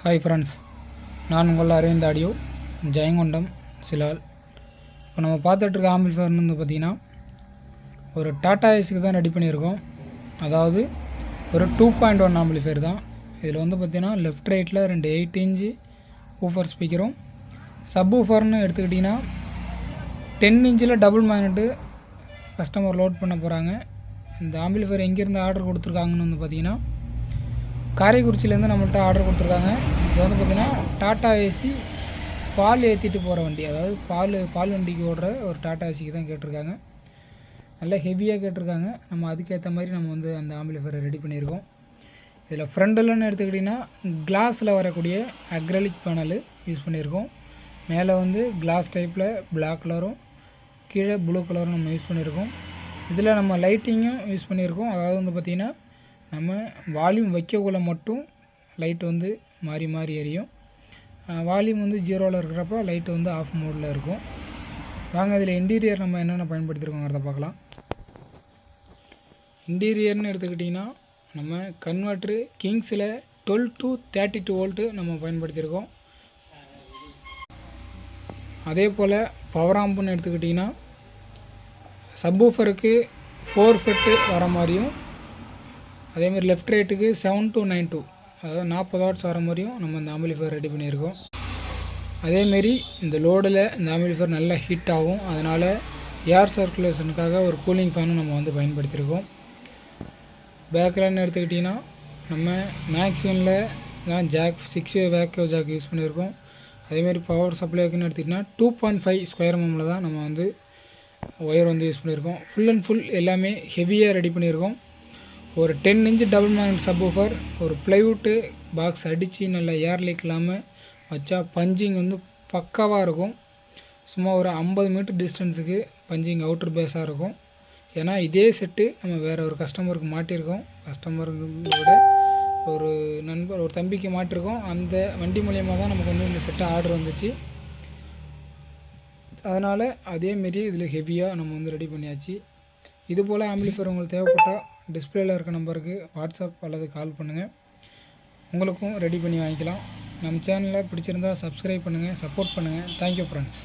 Hi friends, நான் உங்கள் Aravind audio Jayankondam Silal. இப்போ நம்ம பார்த்துட்ருக்க ஆம்பிள்ஃபேர்னு வந்து பார்த்திங்கன்னா ஒரு டாடா ஏசிக்கு தான் ரெடி பண்ணியிருக்கோம். அதாவது ஒரு 2.1 ஆம்பிள்ஃபேர் தான். இதில் வந்து பார்த்திங்கன்னா லெஃப்ட் ரைட்டில் 2 8 இன்ச்சு ஊஃபர் ஸ்பீக்கரும், சப் ஊஃபர்னு எடுத்துக்கிட்டிங்கன்னா 10 இன்ச்சில் டபுள் மேக்னெட்டு கஸ்டமர் லோட் பண்ண போகிறாங்க. இந்த ஆம்பிள்ஃபேர் எங்கேருந்து ஆர்டர் கொடுத்துருக்காங்கன்னு வந்து பார்த்திங்கன்னா காரைக்குறிச்சியிலேருந்து நம்மள்ட்ட ஆர்டர் கொடுத்துருக்காங்க. இது வந்து பார்த்திங்கன்னா டாட்டா ஏசி பால் ஏற்றிட்டு போகிற வண்டி, அதாவது பால் வண்டிக்கு ஓடுற ஒரு டாட்டா ஏசிக்கு தான் கேட்டிருக்காங்க. நல்லா ஹெவியாக கேட்டிருக்காங்க. நம்ம அதுக்கேற்ற மாதிரி நம்ம வந்து அந்த ஆம்பிள்ஃபேரை ரெடி பண்ணியிருக்கோம். இதில் ஃப்ரண்டெல்லாம் எடுத்துக்கிட்டிங்கன்னா கிளாஸில் வரக்கூடிய அக்ரலிக் பேனலு யூஸ் பண்ணியிருக்கோம். மேலே வந்து கிளாஸ் டைப்பில் பிளாக் கலரும் கீழே ப்ளூ கலரும் நம்ம யூஸ் பண்ணியிருக்கோம். இதில் நம்ம லைட்டிங்கும் யூஸ் பண்ணியிருக்கோம். அதாவது வந்து பார்த்திங்கன்னா நம்ம வால்யூம் வைக்கக்குள்ள மட்டும் லைட் வந்து மாறி மாறி எரியும். வால்யூம் வந்து 0ல் இருக்கிறப்ப லைட்டு வந்து ஆஃப் மோடில் இருக்கும். வாங்க இதில் இன்டீரியர் நம்ம என்னென்ன பயன்படுத்தியிருக்கோங்கிறத பார்க்கலாம். இன்டீரியர்னு எடுத்துக்கிட்டிங்கன்னா நம்ம கன்வெர்ட்ரு கிங்ஸில் 12 to 32 வோல்ட்டு நம்ம பயன்படுத்தியிருக்கோம். அதே போல் பவர் ஆம்புன்னு எடுத்துக்கிட்டிங்கன்னா சப்வூஃபருக்கு 4 ஃபெட்டு வர மாதிரியும், அதேமாதிரி லெஃப்ட் ரைட்டுக்கு 7292, அதாவது 40 வாட்ஸ் வர மாதிரியும் நம்ம இந்த ஆம்பிள்ஃபேர் ரெடி பண்ணியிருக்கோம். அதேமாரி இந்த லோடில் இந்த ஆம்பிள்ஃபேர் நல்லா ஹீட் ஆகும். அதனால் ஏர் சர்க்குலேஷனுக்காக ஒரு கூலிங் ஃபேனும் நம்ம வந்து பயன்படுத்தியிருக்கோம். பேக்லைன் எடுத்துக்கிட்டிங்கன்னா நம்ம மேக்ஸிமனில் தான் ஜாக் 6-வே வேக்கோ ஜாக் யூஸ் பண்ணியிருக்கோம். அதேமாதிரி பவர் சப்ளைக்குன்னு எடுத்துக்கிட்டிங்கன்னா 2.5 ஸ்கொயர் எம்எம்மில் தான் நம்ம வந்து ஒயர் வந்து யூஸ் பண்ணியிருக்கோம். ஃபுல் அண்ட் ஃபுல் எல்லாமே ஹெவியாக ரெடி பண்ணியிருக்கோம். ஒரு 10 இன்ச்சு டபுள் மேக்னெட் சப்வூஃபர், ஒரு ப்ளைவுட்டு பாக்ஸ் அடித்து நல்லா ஏர் லீக் இல்லாமல் வச்சா பஞ்சிங் வந்து பக்காவாக இருக்கும். சும்மா ஒரு 50 மீட்டர் டிஸ்டன்ஸுக்கு பஞ்சிங் அவுட்டர் பேஸாக இருக்கும். ஏன்னா இதே செட்டு நம்ம வேறு ஒரு கஸ்டமருக்கு மாட்டியிருக்கோம். கஸ்டமருக்கு விட ஒரு நண்பர் ஒரு தம்பிக்கு மாட்டிருக்கோம். அந்த வண்டி மூலியமாக தான் நமக்கு வந்து இந்த செட்டை ஆர்டர் வந்துச்சு. அதனால் அதேமாரி இதில் ஹெவியாக நம்ம வந்து ரெடி பண்ணியாச்சு. இதுபோல் ஆம்பிள்ஃபேர் உங்களுக்கு தேவைப்பட்டால் டிஸ்பிளேயில் இருக்க நம்பருக்கு வாட்ஸ்அப் அல்லது கால் பண்ணுங்கள். உங்களுக்கும் ரெடி பண்ணி வாங்கிக்கலாம். நம்ம சேனலை பிடிச்சிருந்தால் சப்ஸ்கிரைப் பண்ணுங்கள், சப்போர்ட் பண்ணுங்கள். Thank you friends.